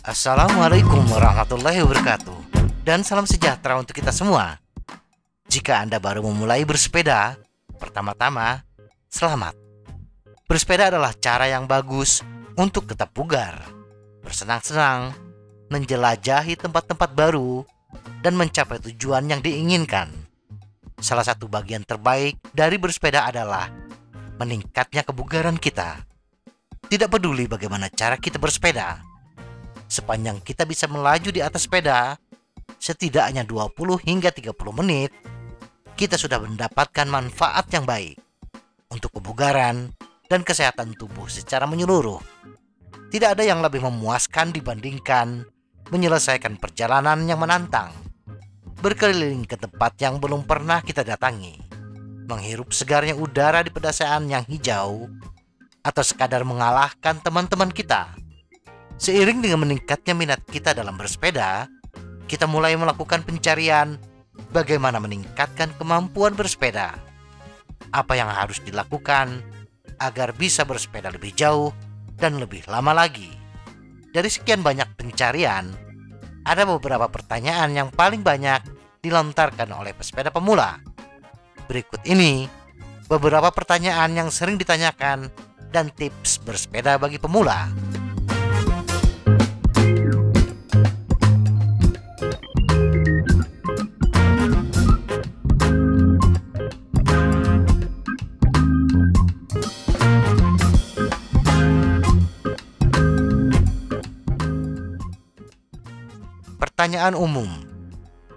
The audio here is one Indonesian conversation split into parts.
Assalamualaikum warahmatullahi wabarakatuh. Dan salam sejahtera untuk kita semua. Jika Anda baru memulai bersepeda, pertama-tama, selamat. Bersepeda adalah cara yang bagus untuk tetap bugar, bersenang-senang, menjelajahi tempat-tempat baru, dan mencapai tujuan yang diinginkan. Salah satu bagian terbaik dari bersepeda adalah meningkatnya kebugaran kita. Tidak peduli bagaimana cara kita bersepeda, sepanjang kita bisa melaju di atas sepeda setidaknya 20 hingga 30 menit, kita sudah mendapatkan manfaat yang baik untuk kebugaran dan kesehatan tubuh secara menyeluruh. Tidak ada yang lebih memuaskan dibandingkan menyelesaikan perjalanan yang menantang, berkeliling ke tempat yang belum pernah kita datangi, menghirup segarnya udara di pedesaan yang hijau, atau sekadar mengalahkan teman-teman kita. Seiring dengan meningkatnya minat kita dalam bersepeda, kita mulai melakukan pencarian bagaimana meningkatkan kemampuan bersepeda. Apa yang harus dilakukan agar bisa bersepeda lebih jauh dan lebih lama lagi? Dari sekian banyak pencarian, ada beberapa pertanyaan yang paling banyak dilontarkan oleh pesepeda pemula. Berikut ini beberapa pertanyaan yang sering ditanyakan dan tips bersepeda bagi pemula. Pertanyaan umum.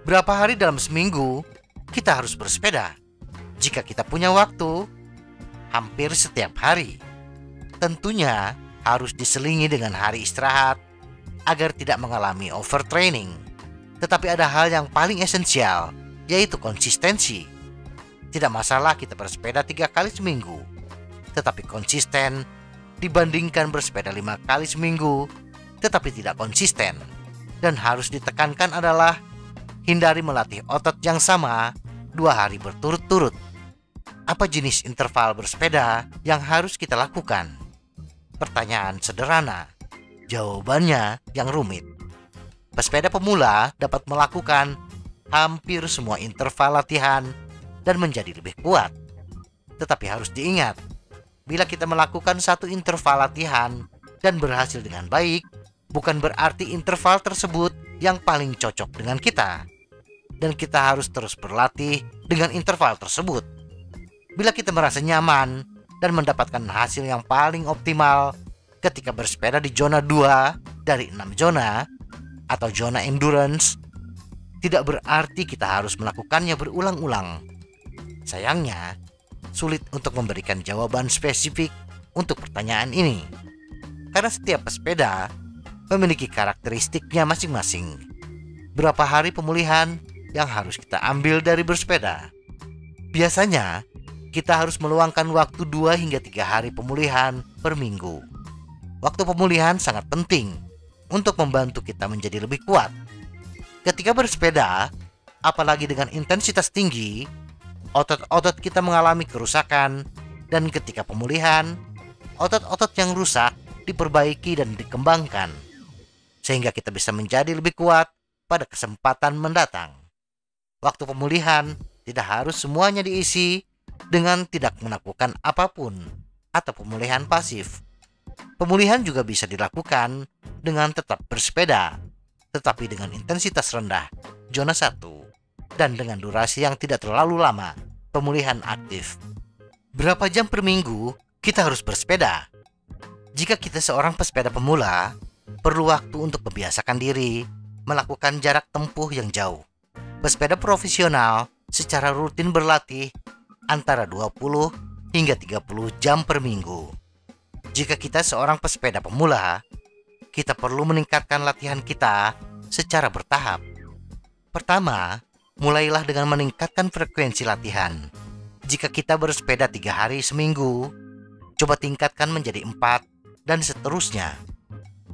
Berapa hari dalam seminggu kita harus bersepeda? Jika kita punya waktu, hampir setiap hari. Tentunya harus diselingi dengan hari istirahat agar tidak mengalami overtraining. Tetapi ada hal yang paling esensial, yaitu konsistensi. Tidak masalah kita bersepeda 3 kali seminggu, tetapi konsisten dibandingkan bersepeda 5 kali seminggu tetapi tidak konsisten. Dan harus ditekankan adalah hindari melatih otot yang sama 2 hari berturut-turut. Apa jenis interval bersepeda yang harus kita lakukan? Pertanyaan sederhana, jawabannya yang rumit. Pesepeda pemula dapat melakukan hampir semua interval latihan dan menjadi lebih kuat. Tetapi harus diingat, bila kita melakukan satu interval latihan dan berhasil dengan baik, bukan berarti interval tersebut yang paling cocok dengan kita. Dan kita harus terus berlatih dengan interval tersebut. Bila kita merasa nyaman dan mendapatkan hasil yang paling optimal ketika bersepeda di zona 2 dari 6 zona atau zona endurance, tidak berarti kita harus melakukannya berulang-ulang. Sayangnya, sulit untuk memberikan jawaban spesifik untuk pertanyaan ini. Karena setiap pesepeda memiliki karakteristiknya masing-masing. Berapa hari pemulihan yang harus kita ambil dari bersepeda? Biasanya, kita harus meluangkan waktu 2 hingga 3 hari pemulihan per minggu. Waktu pemulihan sangat penting untuk membantu kita menjadi lebih kuat. Ketika bersepeda, apalagi dengan intensitas tinggi, otot-otot kita mengalami kerusakan, dan ketika pemulihan, otot-otot yang rusak diperbaiki dan dikembangkan, sehingga kita bisa menjadi lebih kuat pada kesempatan mendatang. Waktu pemulihan tidak harus semuanya diisi dengan tidak melakukan apapun atau pemulihan pasif. Pemulihan juga bisa dilakukan dengan tetap bersepeda, tetapi dengan intensitas rendah, zona 1, dan dengan durasi yang tidak terlalu lama, pemulihan aktif. Berapa jam per minggu kita harus bersepeda? Jika kita seorang pesepeda pemula, perlu waktu untuk membiasakan diri melakukan jarak tempuh yang jauh. Pesepeda profesional secara rutin berlatih antara 20 hingga 30 jam per minggu. Jika kita seorang pesepeda pemula, kita perlu meningkatkan latihan kita secara bertahap. Pertama, mulailah dengan meningkatkan frekuensi latihan. Jika kita bersepeda 3 hari seminggu, coba tingkatkan menjadi 4 dan seterusnya.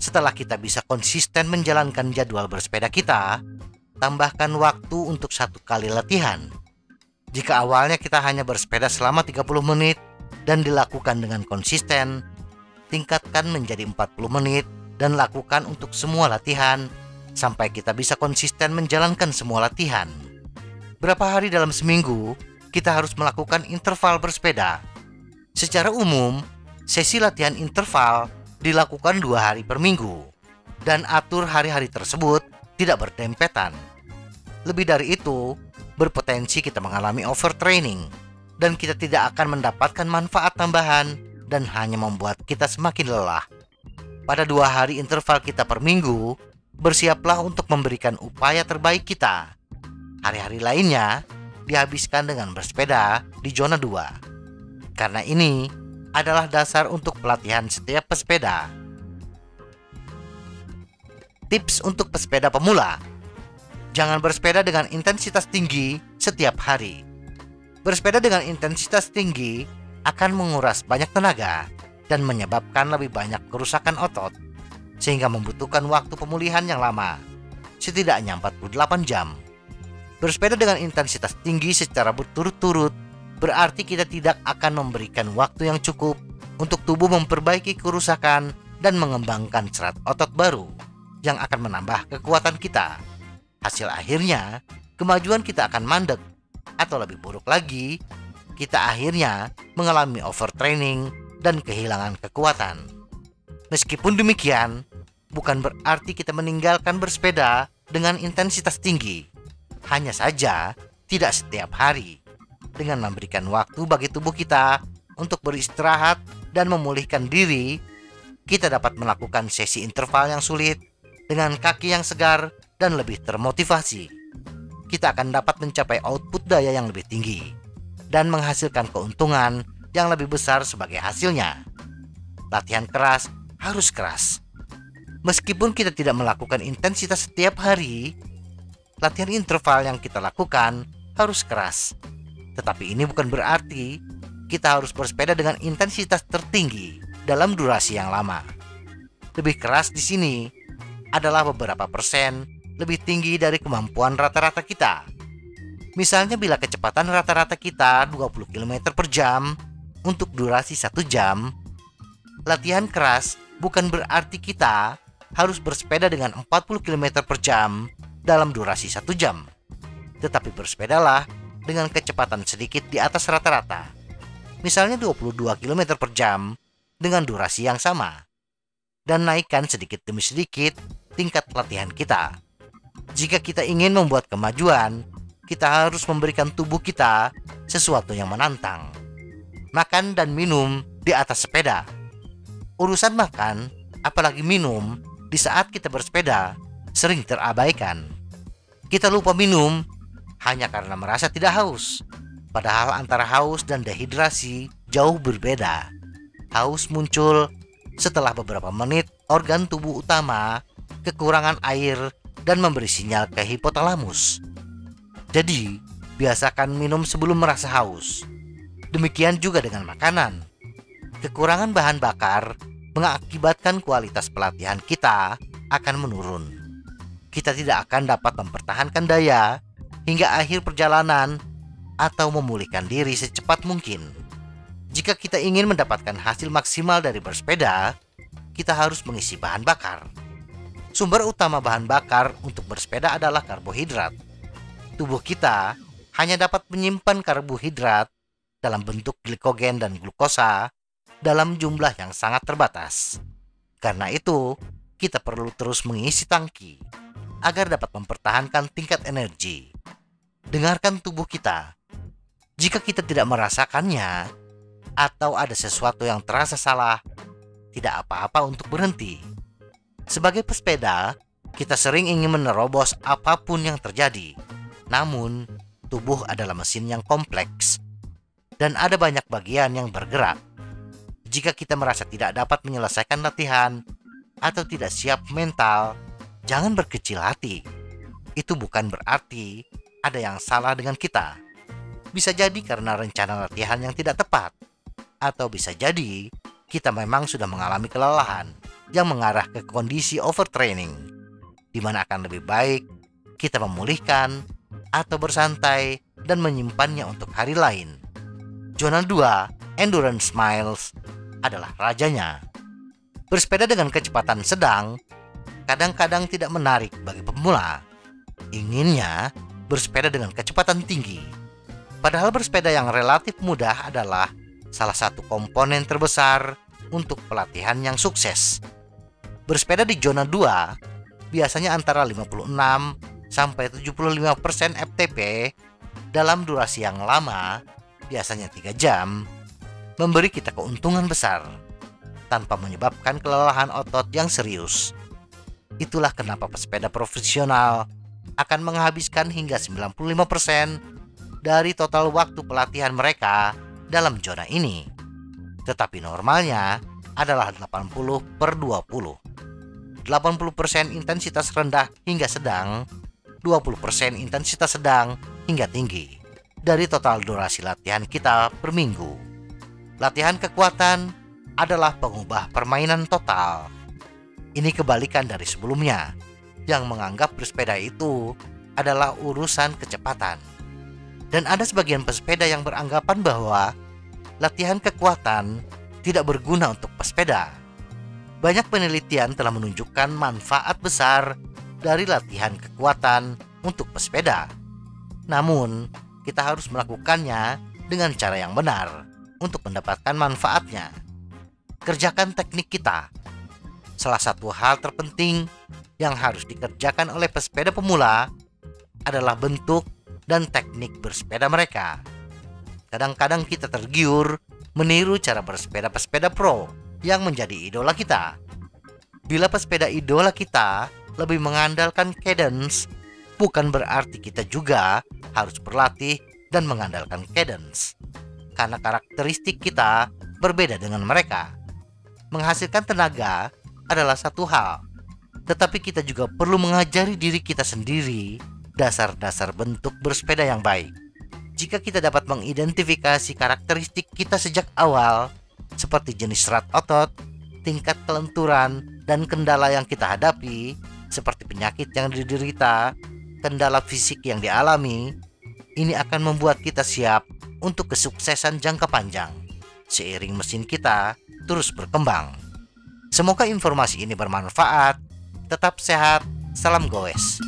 Setelah kita bisa konsisten menjalankan jadwal bersepeda kita, tambahkan waktu untuk 1 kali latihan. Jika awalnya kita hanya bersepeda selama 30 menit dan dilakukan dengan konsisten, tingkatkan menjadi 40 menit dan lakukan untuk semua latihan sampai kita bisa konsisten menjalankan semua latihan. Berapa hari dalam seminggu kita harus melakukan interval bersepeda? Secara umum, sesi latihan interval dilakukan 2 hari per minggu dan atur hari-hari tersebut tidak berdempetan. Lebih dari itu, berpotensi kita mengalami overtraining dan kita tidak akan mendapatkan manfaat tambahan dan hanya membuat kita semakin lelah. Pada 2 hari interval kita per minggu, bersiaplah untuk memberikan upaya terbaik kita. Hari-hari lainnya dihabiskan dengan bersepeda di zona 2. Karena ini adalah dasar untuk pelatihan setiap pesepeda. Tips untuk pesepeda pemula: jangan bersepeda dengan intensitas tinggi setiap hari. Bersepeda dengan intensitas tinggi akan menguras banyak tenaga dan menyebabkan lebih banyak kerusakan otot, sehingga membutuhkan waktu pemulihan yang lama, setidaknya 48 jam. Bersepeda dengan intensitas tinggi secara berturut-turut berarti kita tidak akan memberikan waktu yang cukup untuk tubuh memperbaiki kerusakan dan mengembangkan serat otot baru yang akan menambah kekuatan kita. Hasil akhirnya, kemajuan kita akan mandek, atau lebih buruk lagi, kita akhirnya mengalami overtraining dan kehilangan kekuatan. Meskipun demikian, bukan berarti kita meninggalkan bersepeda dengan intensitas tinggi. Hanya saja, tidak setiap hari. Dengan memberikan waktu bagi tubuh kita untuk beristirahat dan memulihkan diri, kita dapat melakukan sesi interval yang sulit dengan kaki yang segar dan lebih termotivasi. Kita akan dapat mencapai output daya yang lebih tinggi dan menghasilkan keuntungan yang lebih besar sebagai hasilnya. Latihan keras harus keras. Meskipun kita tidak melakukan intensitas setiap hari, latihan interval yang kita lakukan harus keras. Tetapi ini bukan berarti kita harus bersepeda dengan intensitas tertinggi dalam durasi yang lama. Lebih keras di sini adalah beberapa persen lebih tinggi dari kemampuan rata-rata kita. Misalnya bila kecepatan rata-rata kita 20 km per jam untuk durasi 1 jam, latihan keras bukan berarti kita harus bersepeda dengan 40 km per jam dalam durasi 1 jam. Tetapi bersepedalah dengan kecepatan sedikit di atas rata-rata. Misalnya 22 km per jam dengan durasi yang sama. Dan naikkan sedikit demi sedikit tingkat latihan kita. Jika kita ingin membuat kemajuan, kita harus memberikan tubuh kita sesuatu yang menantang. Makan dan minum di atas sepeda. Urusan makan, apalagi minum, di saat kita bersepeda sering terabaikan. Kita lupa minum hanya karena merasa tidak haus. Padahal antara haus dan dehidrasi jauh berbeda. Haus muncul setelah beberapa menit organ tubuh utama kekurangan air dan memberi sinyal ke hipotalamus. Jadi, biasakan minum sebelum merasa haus. Demikian juga dengan makanan. Kekurangan bahan bakar mengakibatkan kualitas pelatihan kita akan menurun. Kita tidak akan dapat mempertahankan daya hingga akhir perjalanan atau memulihkan diri secepat mungkin. Jika kita ingin mendapatkan hasil maksimal dari bersepeda, kita harus mengisi bahan bakar. Sumber utama bahan bakar untuk bersepeda adalah karbohidrat. Tubuh kita hanya dapat menyimpan karbohidrat dalam bentuk glikogen dan glukosa dalam jumlah yang sangat terbatas. Karena itu, kita perlu terus mengisi tangki agar dapat mempertahankan tingkat energi. Dengarkan tubuh kita. Jika kita tidak merasakannya atau ada sesuatu yang terasa salah, tidak apa-apa untuk berhenti. Sebagai pesepeda, kita sering ingin menerobos apapun yang terjadi. Namun, tubuh adalah mesin yang kompleks dan ada banyak bagian yang bergerak. Jika kita merasa tidak dapat menyelesaikan latihan atau tidak siap mental, jangan berkecil hati. Itu bukan berarti ada yang salah dengan kita. Bisa jadi karena rencana latihan yang tidak tepat, atau bisa jadi kita memang sudah mengalami kelelahan yang mengarah ke kondisi overtraining, di mana akan lebih baik kita memulihkan atau bersantai dan menyimpannya untuk hari lain. Zona 2 endurance miles adalah rajanya. Bersepeda dengan kecepatan sedang kadang-kadang tidak menarik bagi pemula. Inginnya bersepeda dengan kecepatan tinggi. Padahal bersepeda yang relatif mudah adalah salah satu komponen terbesar untuk pelatihan yang sukses. Bersepeda di zona 2 biasanya antara 56 sampai 75% FTP dalam durasi yang lama, biasanya 3 jam, memberi kita keuntungan besar tanpa menyebabkan kelelahan otot yang serius. Itulah kenapa pesepeda profesional akan menghabiskan hingga 95% dari total waktu pelatihan mereka dalam zona ini. Tetapi normalnya adalah 80/20. 80% intensitas rendah hingga sedang, 20% intensitas sedang hingga tinggi dari total durasi latihan kita per minggu. Latihan kekuatan adalah pengubah permainan total. Ini kebalikan dari sebelumnya yang menganggap bersepeda itu adalah urusan kecepatan. Dan ada sebagian pesepeda yang beranggapan bahwa latihan kekuatan tidak berguna untuk pesepeda. Banyak penelitian telah menunjukkan manfaat besar dari latihan kekuatan untuk pesepeda. Namun, kita harus melakukannya dengan cara yang benar untuk mendapatkan manfaatnya. Kerjakan teknik kita. Salah satu hal terpenting yang harus dikerjakan oleh pesepeda pemula adalah bentuk dan teknik bersepeda mereka. Kadang-kadang kita tergiur meniru cara bersepeda pesepeda pro yang menjadi idola kita. Bila pesepeda idola kita lebih mengandalkan cadence, bukan berarti kita juga harus berlatih dan mengandalkan cadence. Karena karakteristik kita berbeda dengan mereka. Menghasilkan tenaga adalah satu hal, tetapi kita juga perlu mengajari diri kita sendiri dasar-dasar bentuk bersepeda yang baik. Jika kita dapat mengidentifikasi karakteristik kita sejak awal, seperti jenis serat otot, tingkat kelenturan, dan kendala yang kita hadapi, seperti penyakit yang diderita, kendala fisik yang dialami, ini akan membuat kita siap untuk kesuksesan jangka panjang, seiring mesin kita terus berkembang. Semoga informasi ini bermanfaat. Tetap sehat, salam goes.